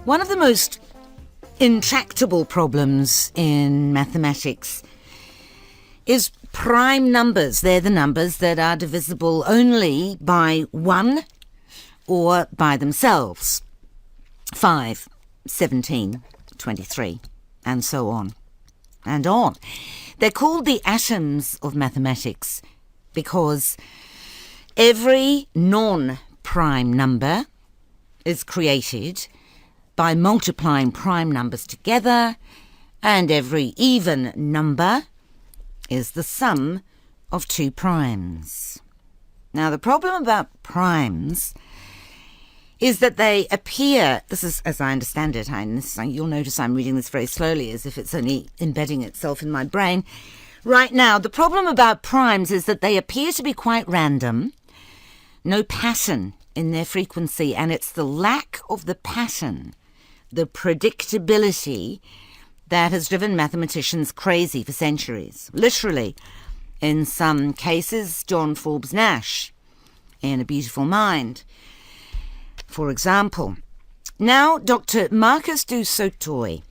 One of the most intractable problems in mathematics is prime numbers. They're the numbers that are divisible only by 1 or by themselves. 5, 17, 23, and so on and on. They're called the atoms of mathematics because every non-prime number is created by multiplying prime numbers together, and every even number is the sum of 2 primes. Now, the problem about primes is that they appear, this is as I understand it, you'll notice I'm reading this very slowly as if it's only embedding itself in my brain. Right now, the problem about primes is that they appear to be quite random, no pattern in their frequency, and it's the lack of the pattern, the predictability, that has driven mathematicians crazy for centuries. Literally, in some cases, John Forbes Nash, in A Beautiful Mind, for example. Now, Dr. Marcus du Sautoy,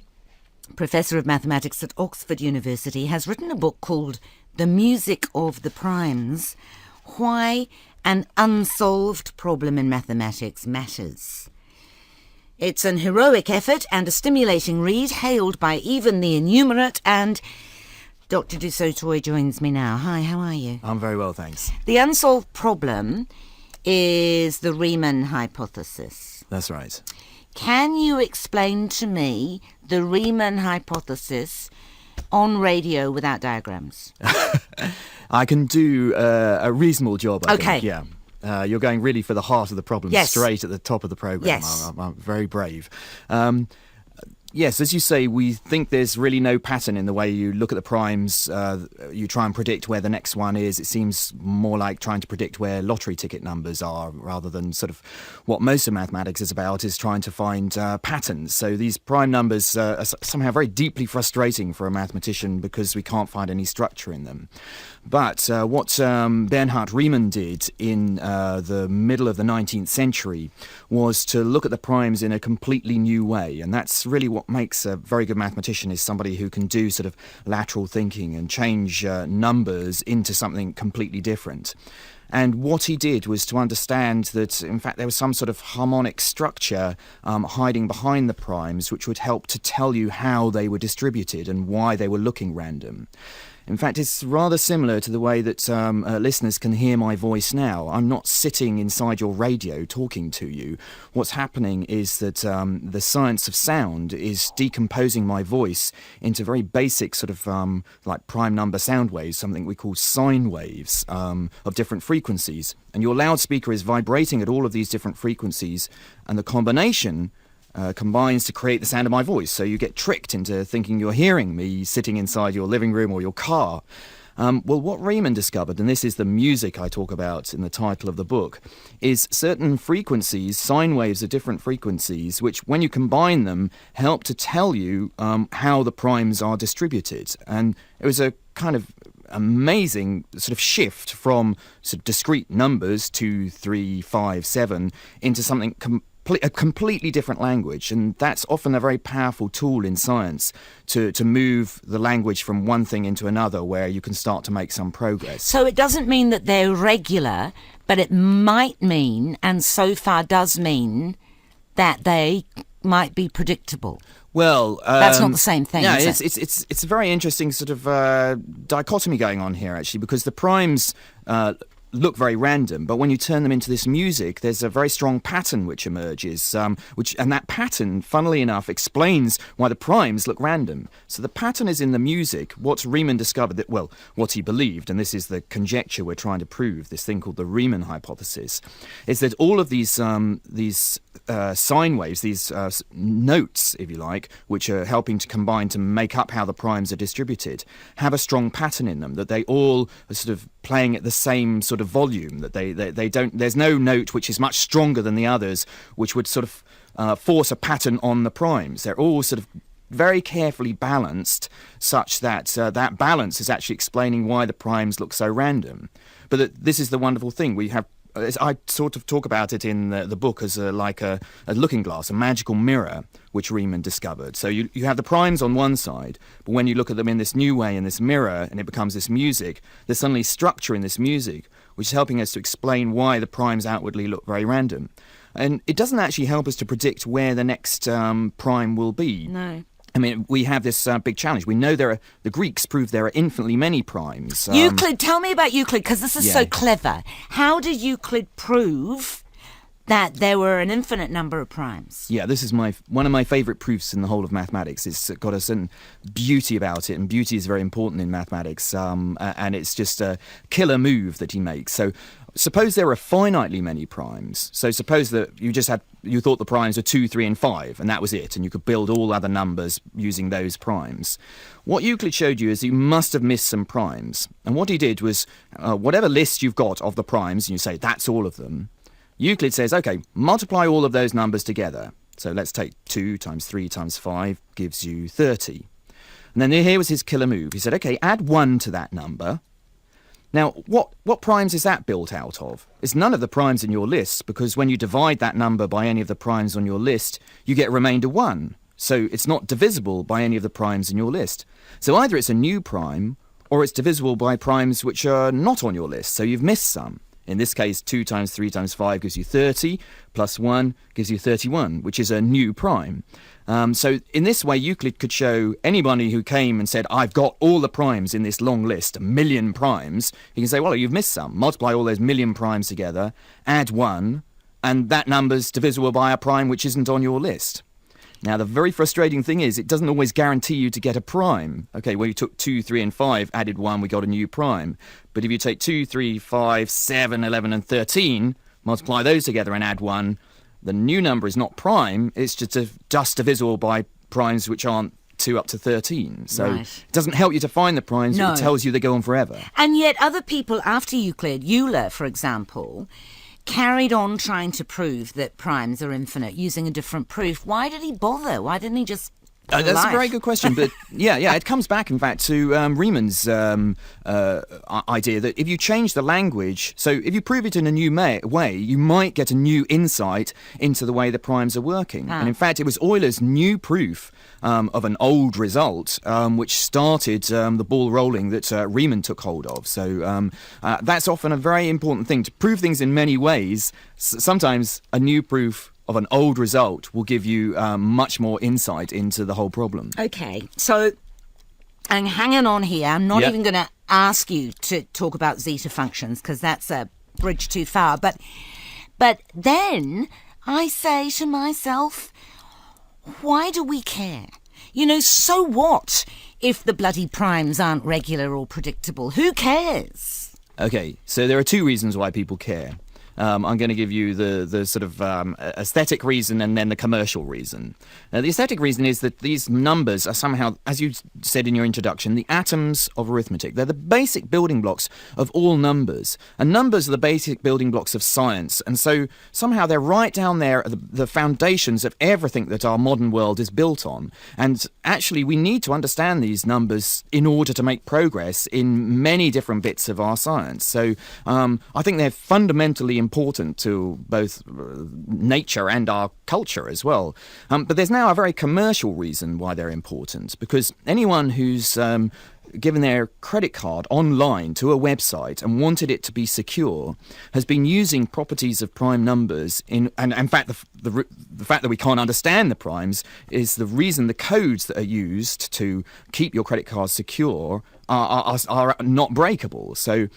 Professor of Mathematics at Oxford University, has written a book called The Music of the Primes, Why an Unsolved Problem in Mathematics Matters. It's an heroic effort and a stimulating read, hailed by even the innumerate, and Dr. du Sautoy joins me now. Hi, how are you? I'm very well, thanks. The unsolved problem is the Riemann hypothesis. That's right. Can you explain to me the Riemann hypothesis on radio without diagrams? I can do a reasonable job, I Okay. think, yeah. You're going really for the heart of the problem, Yes. straight at the top of the programme. Yes. I'm very brave. Yes, as you say, we think there's really no pattern in the way you look at the primes. You try and predict where the next one is. It seems more like trying to predict where lottery ticket numbers are, rather than sort of what most of mathematics is about, is trying to find patterns. So these prime numbers are somehow very deeply frustrating for a mathematician because we can't find any structure in them. But what Bernhard Riemann did in the middle of the 19th century was to look at the primes in a completely new way. And that's really what makes a very good mathematician, is somebody who can do sort of lateral thinking and change numbers into something completely different. And what he did was to understand that, in fact, there was some sort of harmonic structure hiding behind the primes, which would help to tell you how they were distributed and why they were looking random. In fact, it's rather similar to the way that listeners can hear my voice now. I'm not sitting inside your radio talking to you. What's happening is that the science of sound is decomposing my voice into very basic sort of like prime number sound waves, something we call sine waves of different frequencies. And your loudspeaker is vibrating at all of these different frequencies, and the combination combines to create the sound of my voice. So you get tricked into thinking you're hearing me sitting inside your living room or your car. Well, what Riemann discovered, and this is the music I talk about in the title of the book, is certain frequencies, sine waves of different frequencies, which when you combine them help to tell you how the primes are distributed. And it was a kind of amazing sort of shift from sort of discrete numbers, 2, 3, 5, 7, into something a completely different language. And that's often a very powerful tool in science to move the language from one thing into another, where you can start to make some progress. So it doesn't mean that they're regular, but it might mean, and so far does mean, that they might be predictable. Well, that's not the same thing. Yeah, is it? it's a very interesting sort of dichotomy going on here, actually, because the primes look very random, but when you turn them into this music, there's a very strong pattern which emerges, and that pattern, funnily enough, explains why the primes look random. So the pattern is in the music. What Riemann discovered, what he believed, and this is the conjecture we're trying to prove, this thing called the Riemann hypothesis, is that all of these sine waves, these notes, if you like, which are helping to combine to make up how the primes are distributed, have a strong pattern in them, that they all are sort of playing at the same sort of volume, that they don't, there's no note which is much stronger than the others, which would sort of force a pattern on the primes. They're all sort of very carefully balanced, such that that balance is actually explaining why the primes look so random. But this is the wonderful thing. We have I sort of talk about it in the book as like a looking glass, a magical mirror, which Riemann discovered. So you have the primes on one side, but when you look at them in this new way, in this mirror, and it becomes this music, there's suddenly structure in this music, which is helping us to explain why the primes outwardly look very random. And it doesn't actually help us to predict where the next prime will be. No. I mean, we have this big challenge. We know the Greeks proved there are infinitely many primes. Euclid, tell me about Euclid, because this is so clever. How did Euclid prove that there were an infinite number of primes? Yeah, this is one of my favourite proofs in the whole of mathematics. It's got a certain beauty about it, and beauty is very important in mathematics, and it's just a killer move that he makes. So suppose there are finitely many primes. So suppose that you thought the primes were 2, 3, and 5, and that was it, and you could build all other numbers using those primes. What Euclid showed you is you must have missed some primes. And what he did was, whatever list you've got of the primes, and you say, that's all of them, Euclid says, OK, multiply all of those numbers together. So let's take 2 times 3 times 5 gives you 30. And then here was his killer move. He said, OK, add 1 to that number. Now, what primes is that built out of? It's none of the primes in your list, because when you divide that number by any of the primes on your list, you get a remainder 1. So it's not divisible by any of the primes in your list. So either it's a new prime, or it's divisible by primes which are not on your list, so you've missed some. In this case, 2 times 3 times 5 gives you 30, plus 1 gives you 31, which is a new prime. So in this way, Euclid could show anybody who came and said, I've got all the primes in this long list, 1,000,000 primes. He can say, well, you've missed some. Multiply all those 1,000,000 primes together, add 1, and that number's divisible by a prime which isn't on your list. Now, the very frustrating thing is it doesn't always guarantee you to get a prime. OK, well, you took 2, 3, and 5, added 1, we got a new prime. But if you take 2, 3, 5, 7, 11, and 13, multiply those together and add 1, the new number is not prime, it's just divisible by primes which aren't 2 up to 13. So it doesn't help you to find the primes, but it tells you they go on forever. And yet other people after Euclid, Euler, for example, carried on trying to prove that primes are infinite using a different proof. Why did he bother? Why didn't he just... That's a very good question, but yeah, it comes back, in fact, to Riemann's idea that if you change the language, so if you prove it in a new way, you might get a new insight into the way the primes are working. And in fact, it was Euler's new proof of an old result which started the ball rolling that Riemann took hold of. So that's often a very important thing, to prove things in many ways. Sometimes a new proof of an old result will give you much more insight into the whole problem. OK, so I'm hanging on here. I'm not even going to ask you to talk about zeta functions, because that's a bridge too far. But then I say to myself, why do we care? You know, so what if the bloody primes aren't regular or predictable? Who cares? OK, so there are two reasons why people care. I'm going to give you the sort of aesthetic reason and then the commercial reason. The aesthetic reason is that these numbers are somehow, as you said in your introduction, the atoms of arithmetic. They're the basic building blocks of all numbers. And numbers are the basic building blocks of science. And so somehow they're right down there at the foundations of everything that our modern world is built on. And actually, we need to understand these numbers in order to make progress in many different bits of our science. So I think they're fundamentally important to both nature and our culture as well. But there's now a very commercial reason why they're important, because anyone who's given their credit card online to a website and wanted it to be secure has been using properties of prime numbers and in fact the fact that we can't understand the primes is the reason the codes that are used to keep your credit card secure are not breakable. So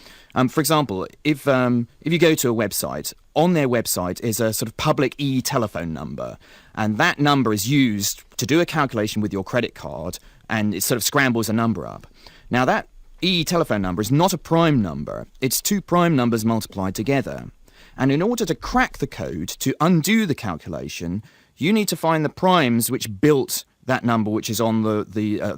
for example, if you go to a website, on their website is a sort of public e-telephone number, and that number is used to do a calculation with your credit card, and it sort of scrambles a number up. Now, that e-telephone number is not a prime number. It's two prime numbers multiplied together. And in order to crack the code, to undo the calculation, you need to find the primes which built that number which is on the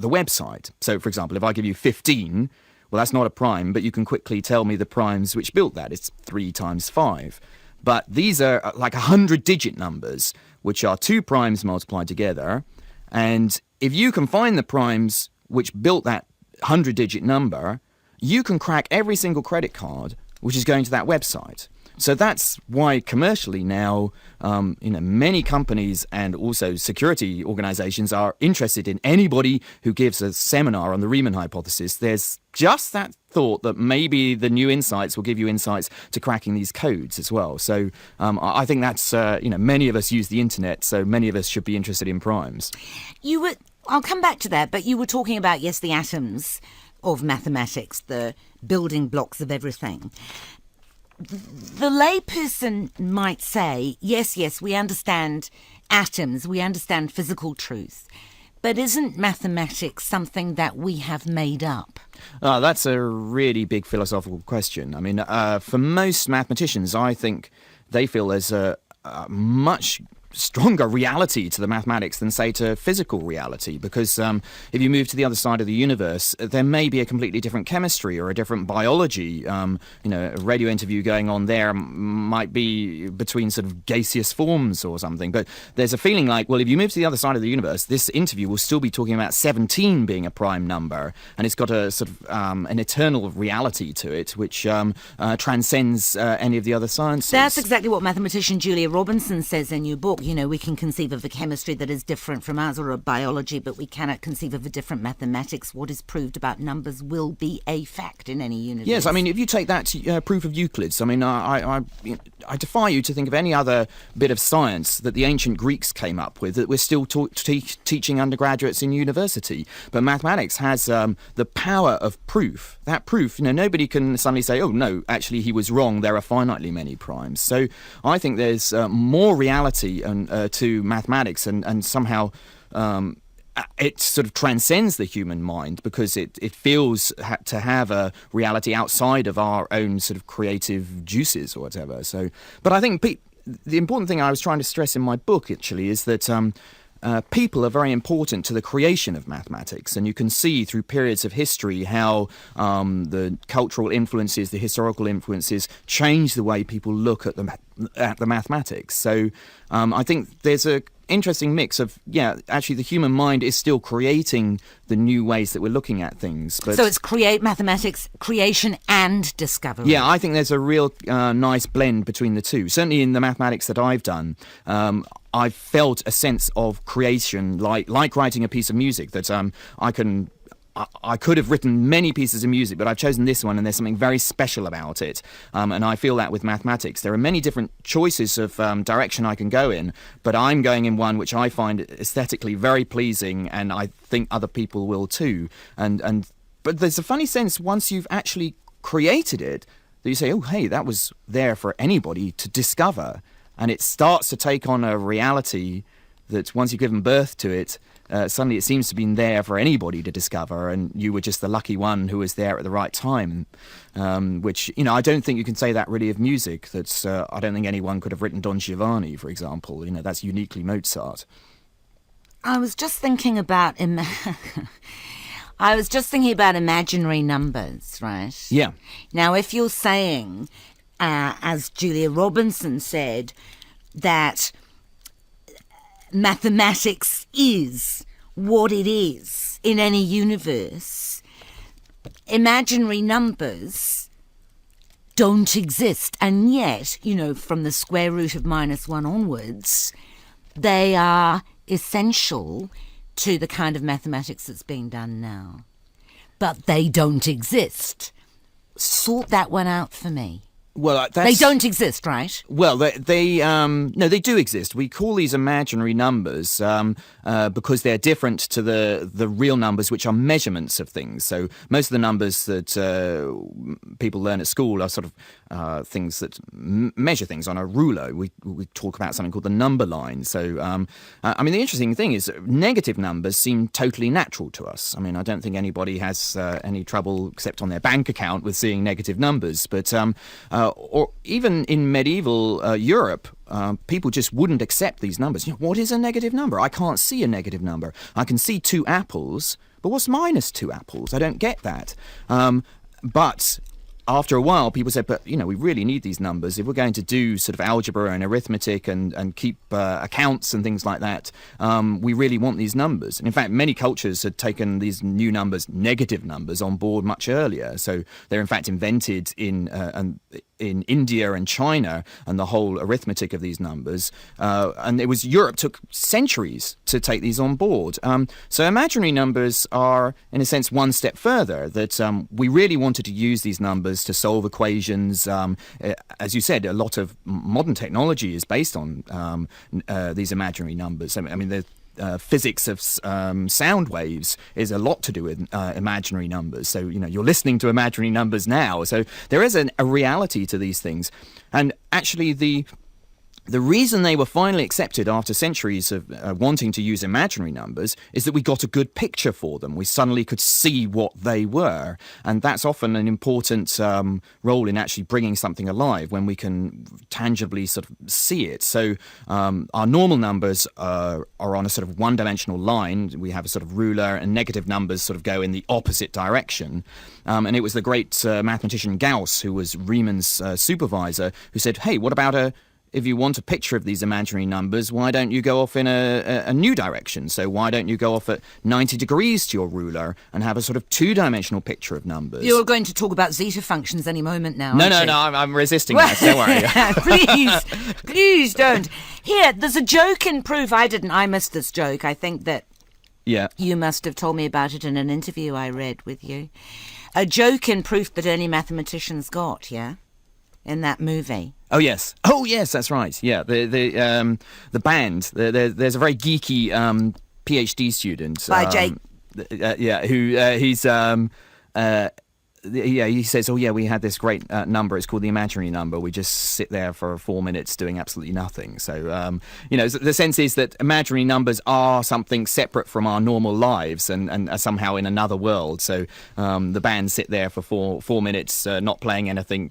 website. So, for example, if I give you 15, well, that's not a prime, but you can quickly tell me the primes which built that. It's 3 times 5. But these are like 100-digit numbers, which are two primes multiplied together. And if you can find the primes which built that 100-digit number, you can crack every single credit card which is going to that website. So that's why commercially now, many companies and also security organizations are interested in anybody who gives a seminar on the Riemann hypothesis. There's just that thought that maybe the new insights will give you insights to cracking these codes as well. So I think that's, many of us use the internet, so many of us should be interested in primes. I'll come back to that, but you were talking about, yes, the atoms of mathematics, the building blocks of everything. The layperson might say, yes, we understand atoms, we understand physical truth, but isn't mathematics something that we have made up? That's a really big philosophical question. I mean, for most mathematicians, I think they feel there's a much stronger reality to the mathematics than, say, to physical reality, because if you move to the other side of the universe, there may be a completely different chemistry or a different biology. A radio interview going on there might be between sort of gaseous forms or something, but there's a feeling like, well, if you move to the other side of the universe, this interview will still be talking about 17 being a prime number, and it's got a sort of an eternal reality to it, which transcends any of the other sciences. That's exactly what mathematician Julia Robinson says in your book. We can conceive of a chemistry that is different from ours, or a biology, but we cannot conceive of a different mathematics. What is proved about numbers will be a fact in any universe. Yes, I mean, if you take that proof of Euclid's, I mean, I defy you to think of any other bit of science that the ancient Greeks came up with that we're still teaching undergraduates in university. But mathematics has the power of proof. That proof, nobody can suddenly say, oh, no, actually he was wrong, there are finitely many primes. So I think there's more reality to mathematics, and somehow it sort of transcends the human mind, because it feels to have a reality outside of our own sort of creative juices or whatever. So, but I think the important thing I was trying to stress in my book actually is that people are very important to the creation of mathematics, and you can see through periods of history how the cultural influences, the historical influences, change the way people look at the mathematics. So I think there's a interesting mix of, actually the human mind is still creating the new ways that we're looking at things. But so it's mathematics, creation and discovery. Yeah, I think there's a real nice blend between the two. Certainly in the mathematics that I've done, I've felt a sense of creation, like writing a piece of music that I could have written many pieces of music, but I've chosen this one, and there's something very special about it. And I feel that with mathematics. There are many different choices of direction I can go in, but I'm going in one which I find aesthetically very pleasing, and I think other people will too. But there's a funny sense once you've actually created it that you say, oh, hey, that was there for anybody to discover. And it starts to take on a reality that once you've given birth to it, suddenly it seems to have been there for anybody to discover, and you were just the lucky one who was there at the right time, which, I don't think you can say that really of music. I don't think anyone could have written Don Giovanni, for example. That's uniquely Mozart. I was just thinking about imaginary numbers, right? Yeah. Now, if you're saying, as Julia Robinson said, that mathematics is what it is in any universe, imaginary numbers don't exist. And yet, from the square root of -1 onwards, they are essential to the kind of mathematics that's being done now. But they don't exist. Sort that one out for me. Well, they don't exist, right? Well, they do exist. We call these imaginary numbers because they're different to the real numbers, which are measurements of things. So most of the numbers that people learn at school are sort of things that measure things on a ruler. We talk about something called the number line. So, the interesting thing is negative numbers seem totally natural to us. I don't think anybody has any trouble, except on their bank account, with seeing negative numbers. But or even in medieval Europe, people just wouldn't accept these numbers. What is a negative number? I can't see a negative number. I can see 2 apples, but what's -2 apples? I don't get that. But after a while, people said, but, we really need these numbers. If we're going to do sort of algebra and arithmetic and keep accounts and things like that, we really want these numbers. And in fact, many cultures had taken these new numbers, negative numbers, on board much earlier. So they're in fact invented in India and China, and the whole arithmetic of these numbers. And it was Europe took centuries to take these on board. So imaginary numbers are, in a sense, one step further, that we really wanted to use these numbers to solve equations. As you said, a lot of modern technology is based on these imaginary numbers. I mean, the physics of sound waves is a lot to do with imaginary numbers. So, you're listening to imaginary numbers now. So there is a reality to these things. And actually, the reason they were finally accepted after centuries of wanting to use imaginary numbers is that we got a good picture for them. We suddenly could see what they were. And that's often an important role in actually bringing something alive, when we can tangibly sort of see it. So our normal numbers are on a sort of one-dimensional line. We have a sort of ruler, and negative numbers sort of go in the opposite direction. And it was the great mathematician Gauss, who was Riemann's supervisor, who said, hey, what about if you want a picture of these imaginary numbers, why don't you go off in a new direction? So why don't you go off at 90 degrees to your ruler and have a sort of two-dimensional picture of numbers? You're going to talk about zeta functions any moment now, No, aren't you? I'm resisting that, don't worry. Please don't. Here, there's a joke in proof. I missed this joke. I think that you must have told me about it in an interview I read with you. A joke in proof that only mathematicians got, in that movie. Oh yes, that's right. Yeah, the band. There's a very geeky PhD student by Jake. He says, we had this great number. It's called the imaginary number. We just sit there for 4 minutes doing absolutely nothing. So, the sense is that imaginary numbers are something separate from our normal lives and are somehow in another world. So the band sit there for 4 minutes not playing anything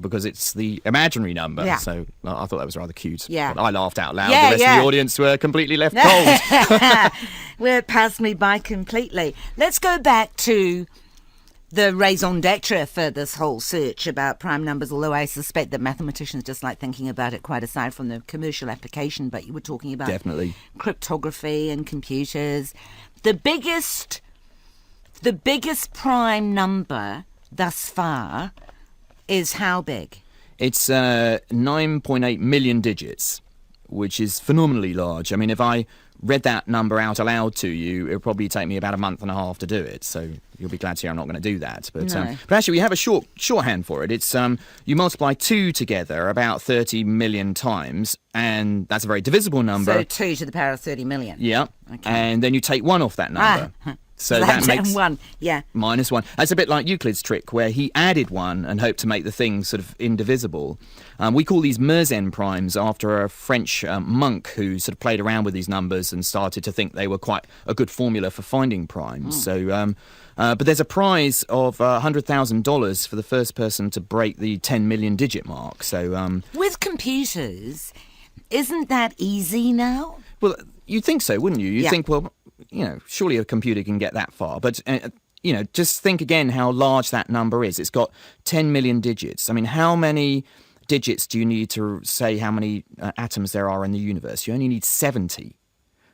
because it's the imaginary number. Yeah. So I thought that was rather cute. Yeah. But I laughed out loud. The rest of the audience were completely left cold. Well, it passed me by completely. Let's go back to the raison d'etre for this whole search about prime numbers, although I suspect that mathematicians just like thinking about it quite aside from the commercial application. But you were talking about definitely cryptography and computers. The biggest prime number thus far is how big? It's 9.8 million digits, which is phenomenally large. I mean, if I read that number out aloud to you, it would probably take me about a month and a half to do it. So you'll be glad to hear I'm not going to do that. But actually, we have a shorthand for it. It's you multiply 2 together about 30 million times, and that's a very divisible number. So 2 to the power of 30 million. Yeah. Okay. And then you take 1 off that number. So that makes -1. That's a bit like Euclid's trick, where he added 1 and hoped to make the thing sort of indivisible. We call these Mersenne primes after a French monk who sort of played around with these numbers and started to think they were quite a good formula for finding primes. So, but there's a prize of $100,000 for the first person to break the 10 million digit mark. So, with computers, isn't that easy now? Well, you'd think so, wouldn't you? You'd think, well, surely a computer can get that far. But, just think again how large that number is. It's got 10 million digits. I mean, how many digits do you need to say how many atoms there are in the universe? You only need 70.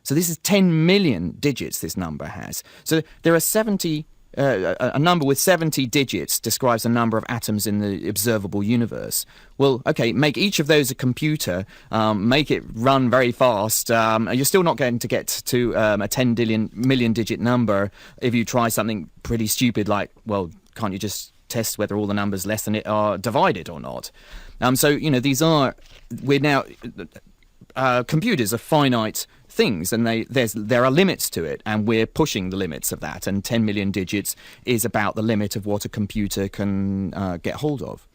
So this is 10 million digits this number has. So there are 70... a number with 70 digits describes the number of atoms in the observable universe. Well, okay, make each of those a computer, make it run very fast. You're still not going to get to a 10 million digit number if you try something pretty stupid like, well, can't you just test whether all the numbers less than it are divided or not? Computers are finite things, and there are limits to it, and we're pushing the limits of that, and 10 million digits is about the limit of what a computer can get hold of.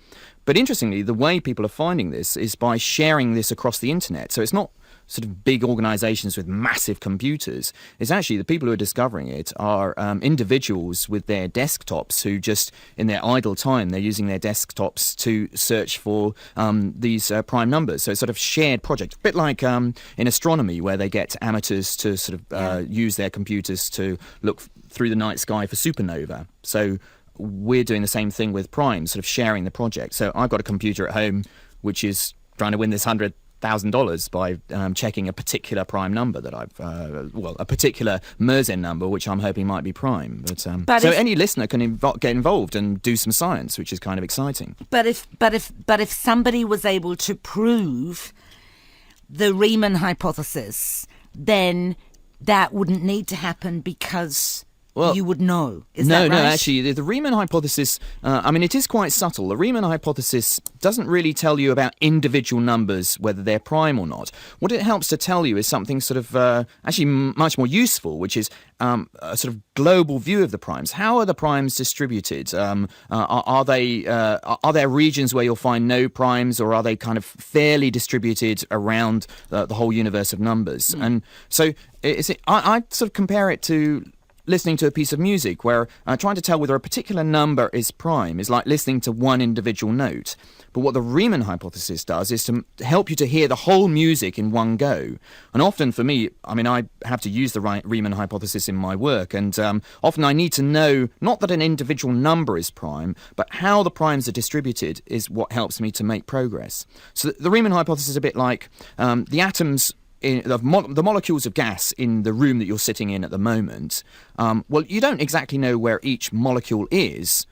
But interestingly, the way people are finding this is by sharing this across the internet. So it's not sort of big organizations with massive computers. It's actually the people who are discovering it are individuals with their desktops who just, in their idle time, they're using their desktops to search for these prime numbers. So it's sort of shared project, a bit like in astronomy, where they get amateurs to sort of use their computers to look through the night sky for supernova. So we're doing the same thing with primes, sort of sharing the project. So I've got a computer at home which is trying to win this $100,000 by checking a particular prime number that I've, a particular Mersenne number, which I'm hoping might be prime. But so any listener can get involved and do some science, which is kind of exciting. But if somebody was able to prove the Riemann hypothesis, then that wouldn't need to happen because you would know. Is that right? No, actually, the Riemann hypothesis, it is quite subtle. The Riemann hypothesis doesn't really tell you about individual numbers, whether they're prime or not. What it helps to tell you is something sort of actually much more useful, which is a sort of global view of the primes. How are the primes distributed? Are there regions where you'll find no primes, or are they kind of fairly distributed around the whole universe of numbers? And so I sort of compare it to listening to a piece of music, where trying to tell whether a particular number is prime is like listening to one individual note. But what the Riemann hypothesis does is to help you to hear the whole music in one go. And often for me, I have to use the Riemann hypothesis in my work, and often I need to know not that an individual number is prime, but how the primes are distributed is what helps me to make progress. So the Riemann hypothesis is a bit like the atoms in the molecules of gas in the room that you're sitting in at the moment. You don't exactly know where each molecule is.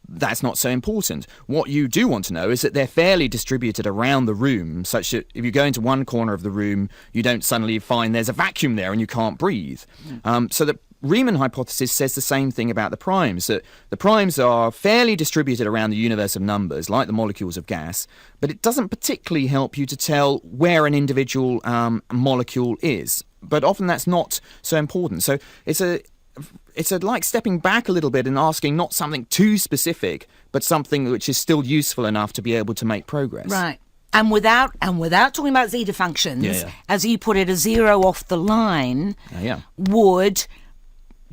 That's not so important. What you do want to know is that they're fairly distributed around the room, such that if you go into one corner of the room, you don't suddenly find there's a vacuum there and you can't breathe. So the Riemann hypothesis says the same thing about the primes, that the primes are fairly distributed around the universe of numbers, like the molecules of gas, but it doesn't particularly help you to tell where an individual molecule is. But often that's not so important. So it's like stepping back a little bit and asking not something too specific, but something which is still useful enough to be able to make progress. Right. And without talking about zeta functions, as you put it, a zero off the line would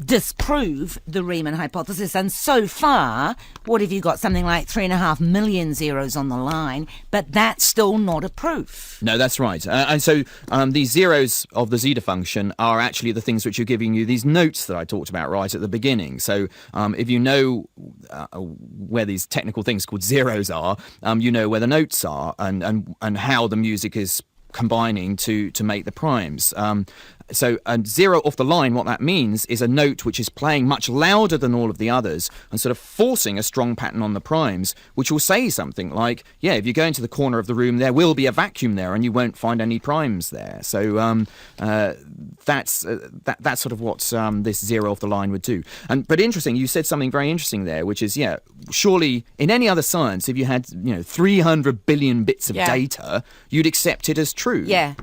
disprove the Riemann hypothesis. And so far, what have you got? Something like 3.5 million zeros on the line, but that's still not a proof. No, that's right. And so these zeros of the zeta function are actually the things which are giving you these notes that I talked about right at the beginning. So if you know where these technical things called zeros are, you know where the notes are and how the music is combining to make the primes. So a zero off the line, what that means is a note which is playing much louder than all of the others and sort of forcing a strong pattern on the primes, which will say something like, if you go into the corner of the room, there will be a vacuum there and you won't find any primes there. So that's sort of what this zero off the line would do. But interesting, you said something very interesting there, which is, surely in any other science, if you had 300 billion bits of data, you'd accept it as true. Yeah.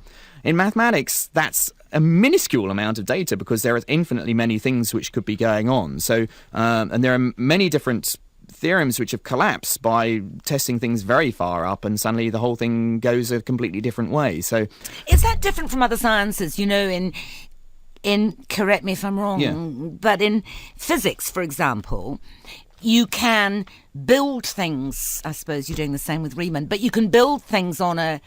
In mathematics, that's a minuscule amount of data because there are infinitely many things which could be going on. So, and there are many different theorems which have collapsed by testing things very far up, and suddenly the whole thing goes a completely different way. So, is that different from other sciences? In correct me if I'm wrong, but in physics, for example, you can build things. I suppose you're doing the same with Riemann, but you can build things on a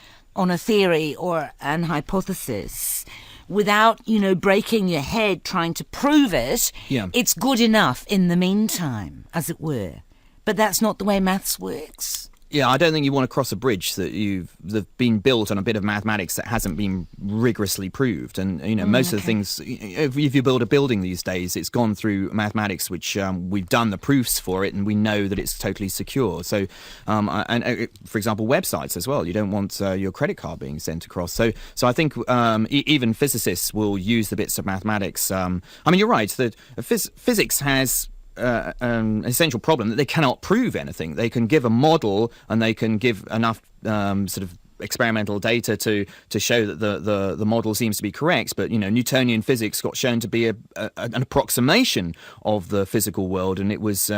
theory or an hypothesis without, breaking your head trying to prove it. It's good enough in the meantime, as it were. But that's not the way maths works. Yeah, I don't think you want to cross a bridge that's been built on a bit of mathematics that hasn't been rigorously proved. And, most of the things, if you build a building these days, it's gone through mathematics, which we've done the proofs for it, and we know that it's totally secure. So, for example, websites as well. You don't want your credit card being sent across. So I think even physicists will use the bits of mathematics. You're right, that physics has an essential problem that they cannot prove anything. They can give a model and they can give enough sort of experimental data to show that the model seems to be correct, but Newtonian physics got shown to be an approximation of the physical world, and it was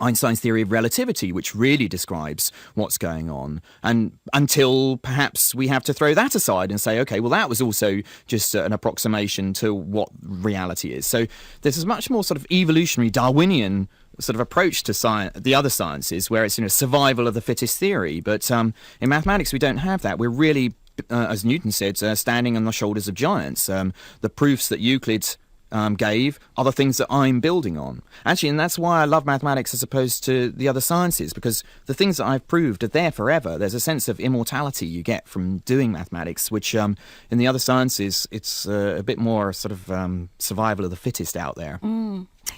Einstein's theory of relativity, which really describes what's going on. And until perhaps we have to throw that aside and say, okay, well, that was also just an approximation to what reality is. So there's a much more sort of evolutionary Darwinian sort of approach to science, the other sciences, where it's survival of the fittest theory. But in mathematics, we don't have that. We're really, as Newton said, standing on the shoulders of giants. The proofs that Euclid gave are the things that I'm building on. Actually, and that's why I love mathematics as opposed to the other sciences, because the things that I've proved are there forever. There's a sense of immortality you get from doing mathematics, which in the other sciences, it's a bit more sort of survival of the fittest out there.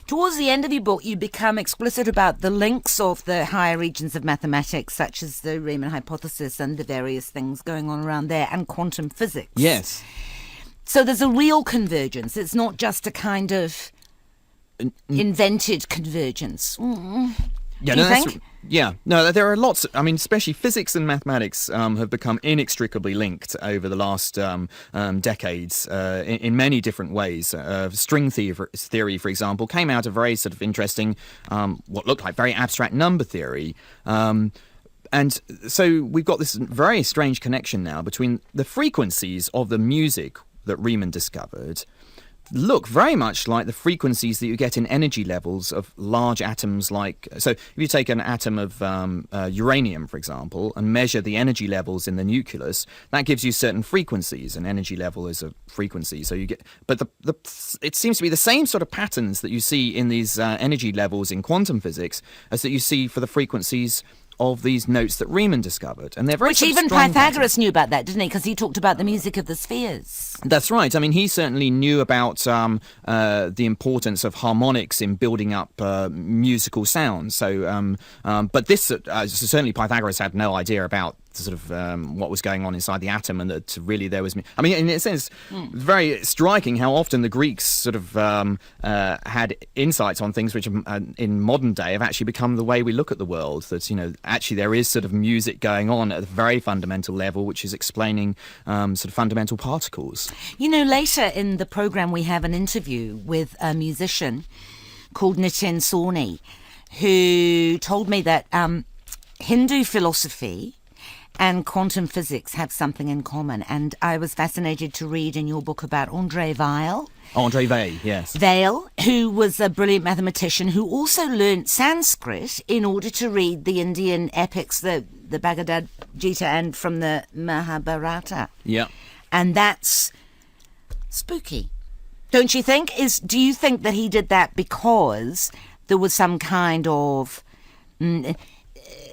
Towards the end of your book, you become explicit about the links of the higher regions of mathematics, such as the Riemann hypothesis and the various things going on around there, and quantum physics. Yes. So there's a real convergence. It's not just a kind of invented convergence. Yeah, Do you think? No, there are lots. I mean, especially physics and mathematics have become inextricably linked over the last decades in many different ways. String theory, for example, came out of very sort of interesting, what looked like very abstract number theory. And so we've got this very strange connection now between the frequencies of the music that Riemann discovered look very much like the frequencies that you get in energy levels of large atoms like... So if you take an atom of uranium, for example, and measure the energy levels in the nucleus, that gives you certain frequencies. An energy level is a frequency. So you get... But it seems to be the same sort of patterns that you see in these energy levels in quantum physics as that you see for the frequencies of these notes that Riemann discovered. And they're very Which even Pythagoras knew about that, didn't he? Because he talked about the music of the spheres. That's right. I mean, he certainly knew about the importance of harmonics in building up musical sounds. So, but this certainly Pythagoras had no idea about sort of what was going on inside the atom, and that really there was... I mean, in a sense, very striking how often the Greeks sort of had insights on things which in modern day have actually become the way we look at the world, that, you know, actually there is sort of music going on at a very fundamental level which is explaining sort of fundamental particles. You know, later in the programme we have an interview with a musician called Nitin Sawhney, who told me that Hindu philosophy and quantum physics have something in common. And I was fascinated to read in your book about André Weil. André Weil, yes. Weil, who was a brilliant mathematician who also learnt Sanskrit in order to read the Indian epics, the Bhagavad Gita and from the Mahabharata. Yeah. And that's spooky, don't you think? Do you think that he did that because there was some kind of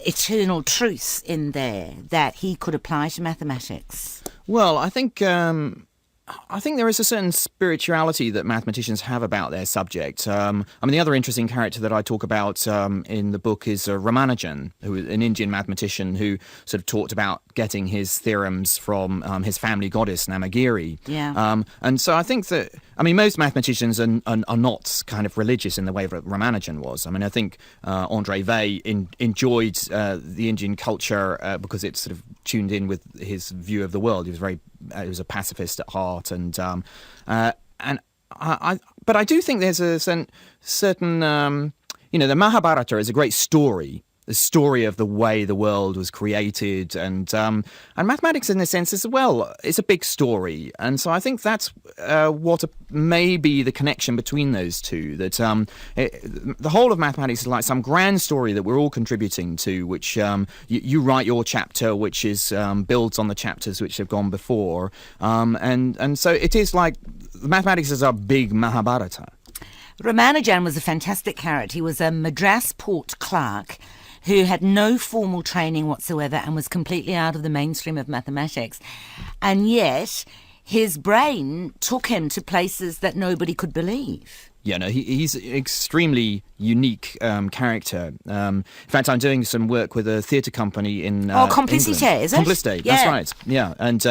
eternal truth in there that he could apply to mathematics? Well, I think there is a certain spirituality that mathematicians have about their subject. I mean, the other interesting character that I talk about in the book is Ramanujan, who is an Indian mathematician who sort of talked about getting his theorems from his family goddess, Namagiri. Yeah. And so I think that, I mean, most mathematicians are not kind of religious in the way that Ramanujan was. I mean, I think André Weil enjoyed the Indian culture because it sort of tuned in with his view of the world. He was a pacifist at heart, but I do think there's a certain the Mahabharata is a great story. The story of the way the world was created, and mathematics in a sense as well. It's a big story, and so I think that's what may be the connection between those two. That the whole of mathematics is like some grand story that we're all contributing to, which you write your chapter, which is builds on the chapters which have gone before, and so it is like mathematics is a big Mahabharata. Ramanujan was a fantastic character. He was a Madras port clerk who had no formal training whatsoever and was completely out of the mainstream of mathematics. And yet, his brain took him to places that nobody could believe. Yeah, no, he's an extremely unique character. In fact, I'm doing some work with a theatre company in Complicité, England. is it? Complicité, Yeah. that's right. Yeah, and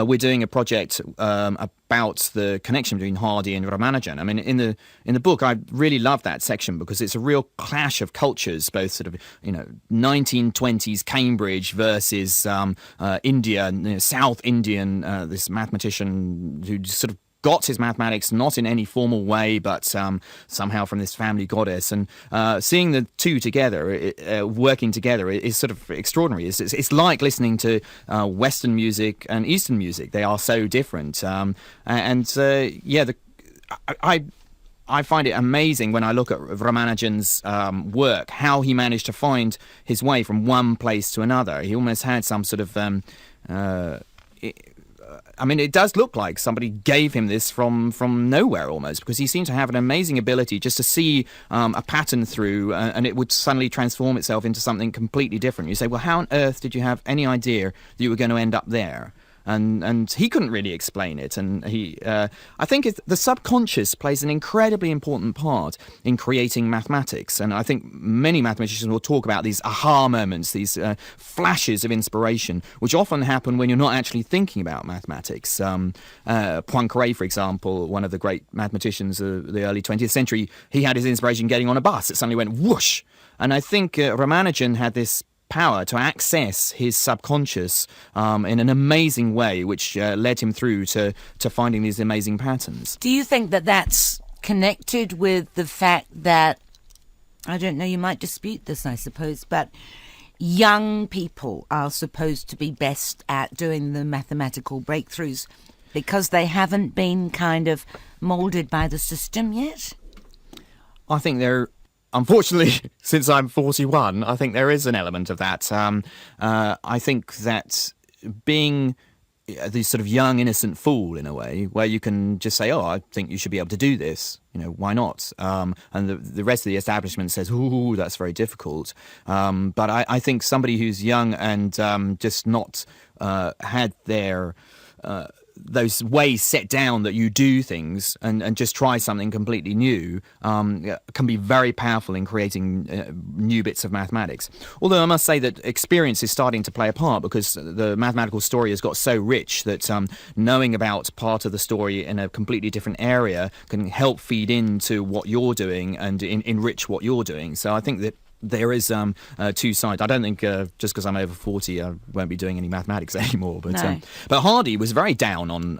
we're doing a project about the connection between Hardy and Ramanujan. I mean, in the book, I really love that section because it's a real clash of cultures, both sort of 1920s Cambridge versus India, South Indian. This mathematician who sort of got his mathematics not in any formal way, but somehow from this family goddess. And seeing the two together, working together, is sort of extraordinary. It's like listening to Western music and Eastern music. They are so different. I find it amazing when I look at Ramanujan's work, how he managed to find his way from one place to another. He almost had some sort of I mean, it does look like somebody gave him this from nowhere almost, because he seemed to have an amazing ability just to see a pattern through, and it would suddenly transform itself into something completely different. You say, well, how on earth did you have any idea that you were going to end up there? And he couldn't really explain it. And I think the subconscious plays an incredibly important part in creating mathematics. And I think many mathematicians will talk about these aha moments, these flashes of inspiration, which often happen when you're not actually thinking about mathematics. Poincaré, for example, one of the great mathematicians of the early 20th century, he had his inspiration getting on a bus. It suddenly went whoosh. And I think Ramanujan had this power to access his subconscious in an amazing way, which led him through to finding these amazing patterns. Do you think that that's connected with the fact that, I don't know, you might dispute this, I suppose, but young people are supposed to be best at doing the mathematical breakthroughs because they haven't been kind of moulded by the system yet? I think they're... Unfortunately, since I'm 41, I think there is an element of that. I think that being the sort of young, innocent fool, in a way, where you can just say, oh, I think you should be able to do this, why not? And the rest of the establishment says, ooh, that's very difficult. But I think somebody who's young and just not had their... those ways set down that you do things and just try something completely new can be very powerful in creating new bits of mathematics. Although I must say that experience is starting to play a part, because the mathematical story has got so rich that knowing about part of the story in a completely different area can help feed into what you're doing and enrich what you're doing. So I think that there is two sides. I don't think just because I'm over 40 I won't be doing any mathematics anymore. But No. But Hardy was very down on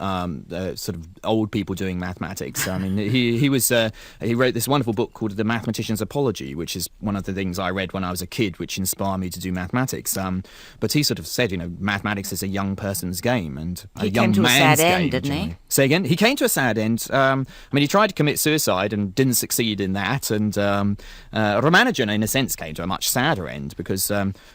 sort of old people doing mathematics. I mean, he wrote this wonderful book called The Mathematician's Apology, which is one of the things I read when I was a kid, which inspired me to do mathematics. But he sort of said, mathematics is a young person's game and a He young came to a man's sad game. end, didn't he? generally. Say again? He came to a sad end. I mean, he tried to commit suicide and didn't succeed in that. And Ramanujan, in a sense, came to a much sadder end, because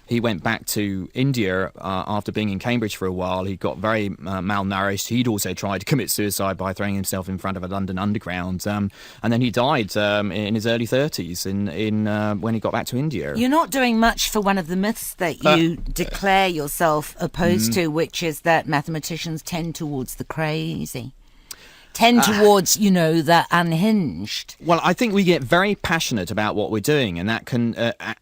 he went back to India after being in Cambridge for a while. He got very malnourished. He'd also tried to commit suicide by throwing himself in front of a London Underground. And then he died in his early 30s when he got back to India. You're not doing much for one of the myths that you declare yourself opposed to, which is that mathematicians tend towards the crazy. Tend towards, the unhinged. Well, I think we get very passionate about what we're doing, and that can,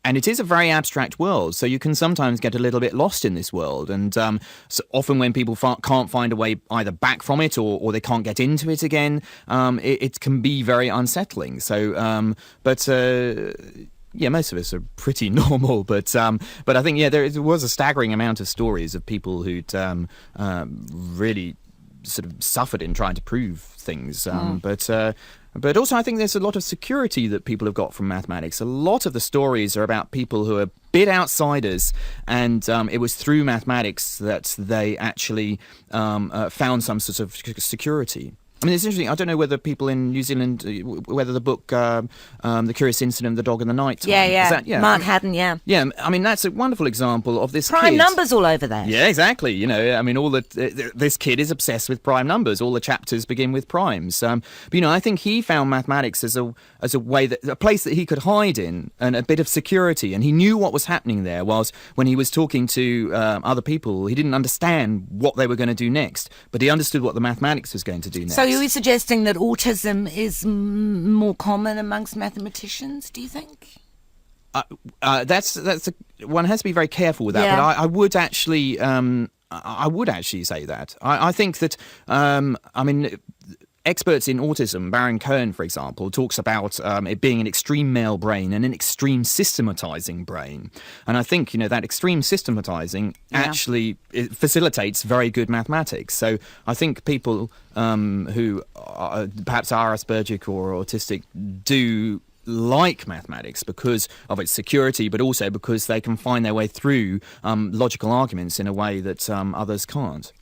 and it is a very abstract world. So you can sometimes get a little bit lost in this world, and so often when people can't find a way either back from it or they can't get into it again, it can be very unsettling. So, yeah, most of us are pretty normal, but I think there was a staggering amount of stories of people who'd really sort of suffered in trying to prove things. But also I think there's a lot of security that people have got from mathematics. A lot of the stories are about people who are a bit outsiders, and it was through mathematics that they actually found some sort of security. I mean, it's interesting. I don't know whether people in New Zealand, whether the book The Curious Incident of the Dog in the Night. Yeah. Mark Haddon, yeah. Yeah, I mean, that's a wonderful example of this Prime kid. numbers all over there. Yeah, exactly. I mean, this kid is obsessed with prime numbers. All the chapters begin with primes. But I think he found mathematics as a way a place that he could hide in, and a bit of security. And he knew what was happening there. Whilst when he was talking to other people, he didn't understand what they were going to do next, but he understood what the mathematics was going to do next. So are you suggesting that autism is more common amongst mathematicians, do you think? That's one has to be very careful with that. Yeah. But I would actually say that. I think that experts in autism, Baron Cohen, for example, talks about it being an extreme male brain and an extreme systematizing brain. And I think, that extreme systematizing actually it facilitates very good mathematics. So I think people who perhaps are Aspergic or autistic do like mathematics because of its security, but also because they can find their way through logical arguments in a way that others can't.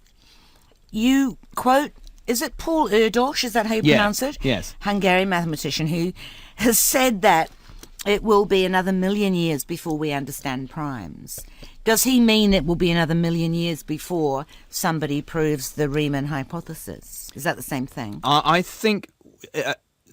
You quote, is it Paul Erdos, is that how you pronounce it? Yes. Hungarian mathematician who has said that it will be another million years before we understand primes. Does he mean it will be another million years before somebody proves the Riemann hypothesis? Is that the same thing? I think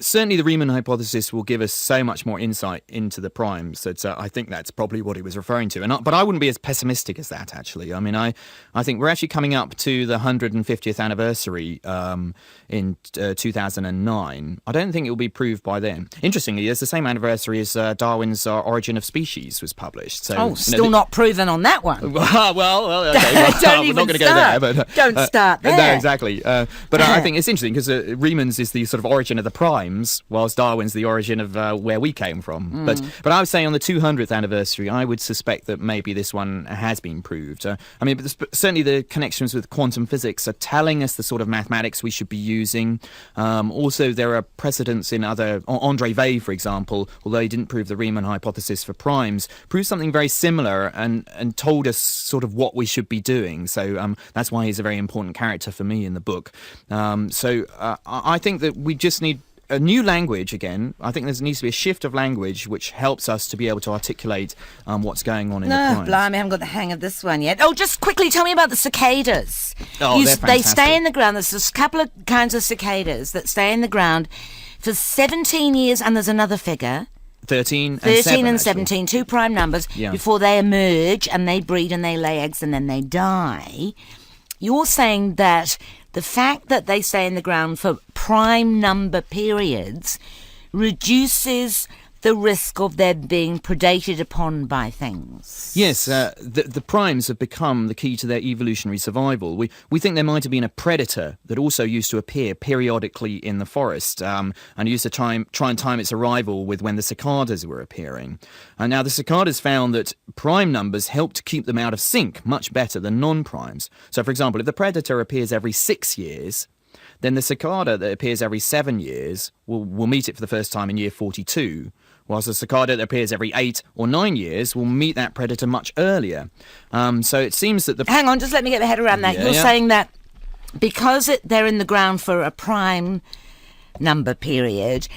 certainly the Riemann hypothesis will give us so much more insight into the primes that I think that's probably what he was referring to. But I wouldn't be as pessimistic as that, actually. I mean, I think we're actually coming up to the 150th anniversary in 2009. I don't think it will be proved by then. Interestingly, it's the same anniversary as Darwin's Origin of Species was published. So, still not proven on that one. Okay. Well, we're not going to go there. But, don't start there. No, exactly. But I think it's interesting because Riemann's is the sort of origin of the primes, whilst Darwin's the origin of where we came from. But I would say on the 200th anniversary, I would suspect that maybe this one has been proved. But certainly the connections with quantum physics are telling us the sort of mathematics we should be using. Also, there are precedents in other... Andre Weil, for example, although he didn't prove the Riemann hypothesis for primes, proved something very similar and told us sort of what we should be doing. So that's why he's a very important character for me in the book. I think that we just need a new language again. I think there needs to be a shift of language which helps us to be able to articulate what's going on in the primes. Blimey, I haven't got the hang of this one yet. Oh, just quickly tell me about the cicadas. Oh, they're they fantastic. stay in the ground. There's a couple of kinds of cicadas that stay in the ground for 17 years, and there's another figure. 13 and 17, two prime numbers, before they emerge and they breed and they lay eggs and then they die. You're saying that the fact that they stay in the ground for prime number periods reduces the risk of their being predated upon by things. Yes, the primes have become the key to their evolutionary survival. We think there might have been a predator that also used to appear periodically in the forest and used to try and time its arrival with when the cicadas were appearing. And now the cicadas found that prime numbers help to keep them out of sync much better than non-primes. So, for example, if the predator appears every 6 years, then the cicada that appears every 7 years will meet it for the first time in year 42, whilst the cicada that appears every 8 or 9 years will meet that predator much earlier. So it seems that the... Hang on, just let me get my head around that. You're saying that because they're in the ground for a prime number period,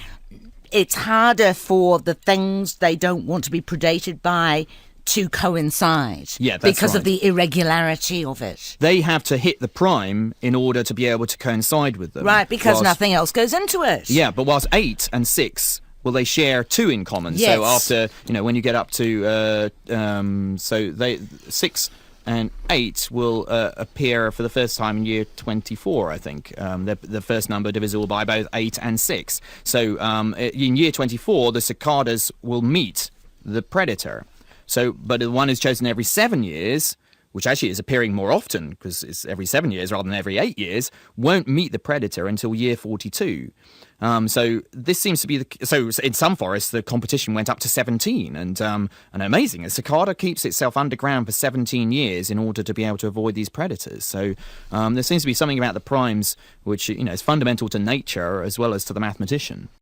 it's harder for the things they don't want to be predated by to coincide. Yeah, that's because right. of the irregularity of it. They have to hit the prime in order to be able to coincide with them. Right, because nothing else goes into it. Yeah, but whilst 8 and 6... well, they share 2 in common. Yes. So after, when you get up to, 6 and 8 will appear for the first time in year 24, I think. The first number divisible by both 8 and 6. So in year 24, the cicadas will meet the predator. But the one who's chosen every 7 years, which actually is appearing more often because it's every 7 years rather than every 8 years, won't meet the predator until year 42. So this seems to be so in some forests the competition went up to 17, and amazing, a cicada keeps itself underground for 17 years in order to be able to avoid these predators. So there seems to be something about the primes which is fundamental to nature as well as to the mathematician.